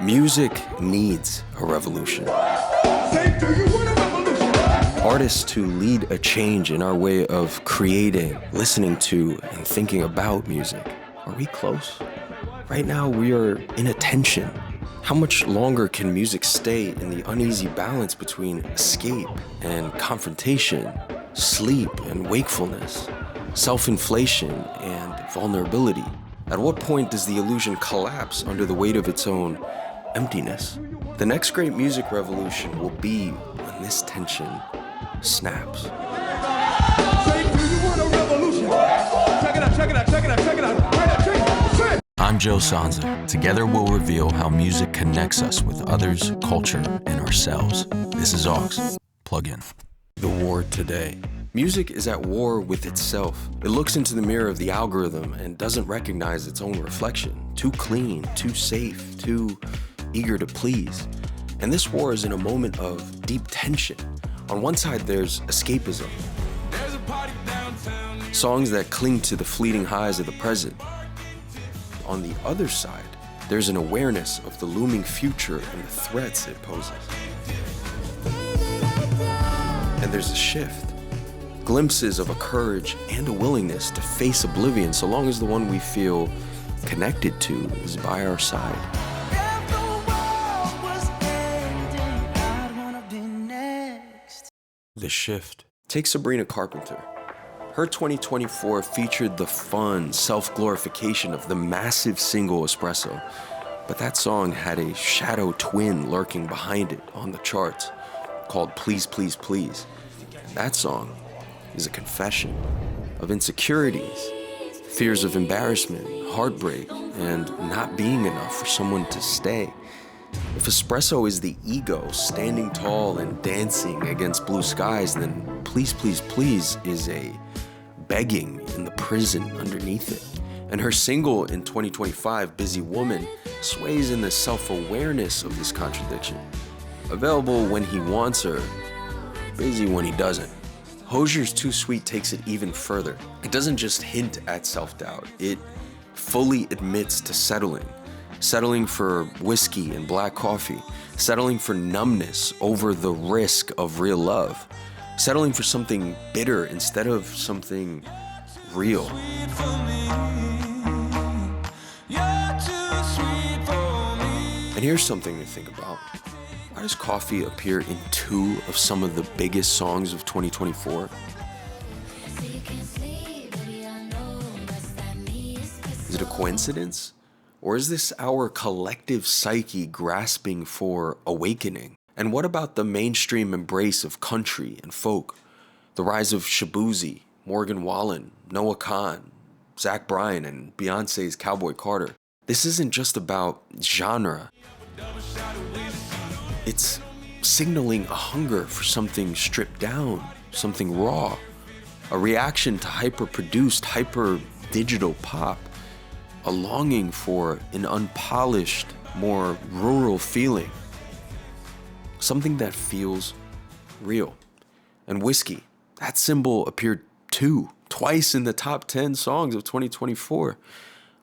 Music needs a revolution. Artists to lead a change in our way of creating, listening to, and thinking about music. Are we close? Right now, we are in a tension. How much longer can music stay in the uneasy balance between escape and confrontation, sleep and wakefulness, self-inflation and vulnerability? At what point does the illusion collapse under the weight of its own emptiness? The next great music revolution will be when this tension snaps. I'm Joe Sonza. Together we'll reveal how music connects us with others, culture, and ourselves. This is Aux. Plug in. The war today. Music is at war with itself. It looks into the mirror of the algorithm and doesn't recognize its own reflection. Too clean, too safe, too eager to please. And this war is in a moment of deep tension. On one side, there's escapism. Songs that cling to the fleeting highs of the present. On the other side, there's an awareness of the looming future and the threats it poses. And there's a shift. Glimpses of a courage and a willingness to face oblivion so long as the one we feel connected to is by our side. The shift. Take Sabrina Carpenter. Her 2024 featured the fun self-glorification of the massive single Espresso, but that song had a shadow twin lurking behind it on the charts called Please, Please, Please. And that song is a confession of insecurities, fears of embarrassment, heartbreak, and not being enough for someone to stay. If Espresso is the ego standing tall and dancing against blue skies, then Please, Please, Please is a begging in the prison underneath it. And her single in 2025, Busy Woman, sways in the self-awareness of this contradiction. Available when he wants her, busy when he doesn't. Hozier's Too Sweet takes it even further. It doesn't just hint at self-doubt, it fully admits to settling for whiskey and black coffee, settling for numbness over the risk of real love, settling for something bitter instead of something real. And here's something to think about. Why does coffee appear in 2 of some of the biggest songs of 2024? Is it a coincidence? Or is this our collective psyche grasping for awakening? And what about the mainstream embrace of country and folk? The rise of Shaboozey, Morgan Wallen, Noah Kahan, Zach Bryan, and Beyonce's Cowboy Carter. This isn't just about genre. It's signaling a hunger for something stripped down, something raw, a reaction to hyper-produced, hyper-digital pop, a longing for an unpolished, more rural feeling, something that feels real. And whiskey, that symbol appeared twice in the top 10 songs of 2024.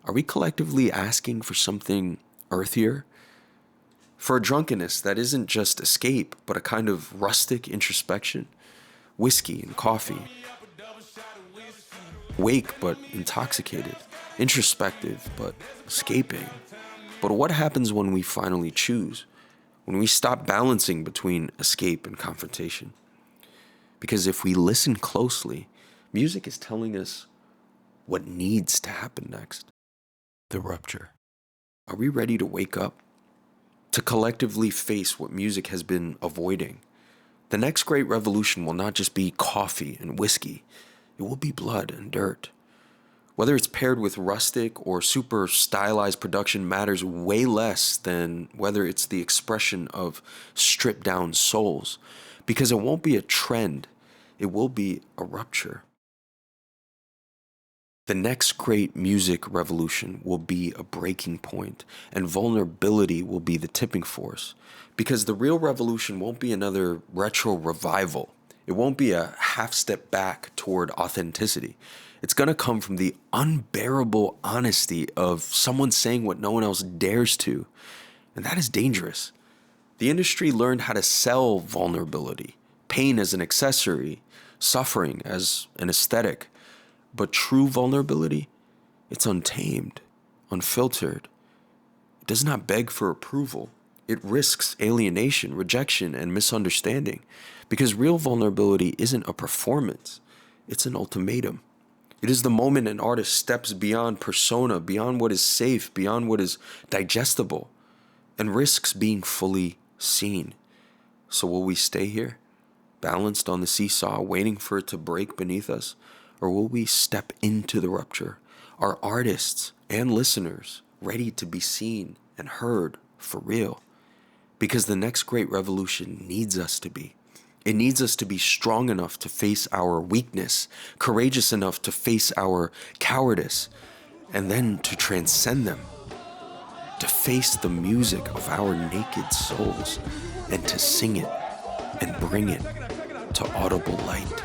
Are we collectively asking for something earthier? For a drunkenness that isn't just escape, but a kind of rustic introspection? Whiskey and coffee. Wake but intoxicated. Introspective but escaping. But what happens when we finally choose? When we stop balancing between escape and confrontation? Because if we listen closely, music is telling us what needs to happen next. The rupture. Are we ready to wake up? To collectively face what music has been avoiding? The next great revolution will not just be coffee and whiskey. It will be blood and dirt. Whether it's paired with rustic or super stylized production matters way less than whether it's the expression of stripped down souls, because it won't be a trend, it will be a rupture. The next great music revolution will be a breaking point, and vulnerability will be the tipping force, because the real revolution won't be another retro revival. It won't be a half step back toward authenticity. It's going to come from the unbearable honesty of someone saying what no one else dares to, And that is dangerous. The industry learned how to sell vulnerability, pain as an accessory, suffering as an aesthetic. But true vulnerability, it's untamed, unfiltered. It does not beg for approval. It risks alienation, rejection, and misunderstanding. Because real vulnerability isn't a performance, it's an ultimatum. It is the moment an artist steps beyond persona, beyond what is safe, beyond what is digestible, and risks being fully seen. So will we stay here, balanced on the seesaw, waiting for it to break beneath us? Or will we step into the rupture, our artists and listeners ready to be seen and heard for real? Because the next great revolution needs us to be. It needs us to be strong enough to face our weakness, courageous enough to face our cowardice, and then to transcend them, to face the music of our naked souls, and to sing it and bring it to audible light.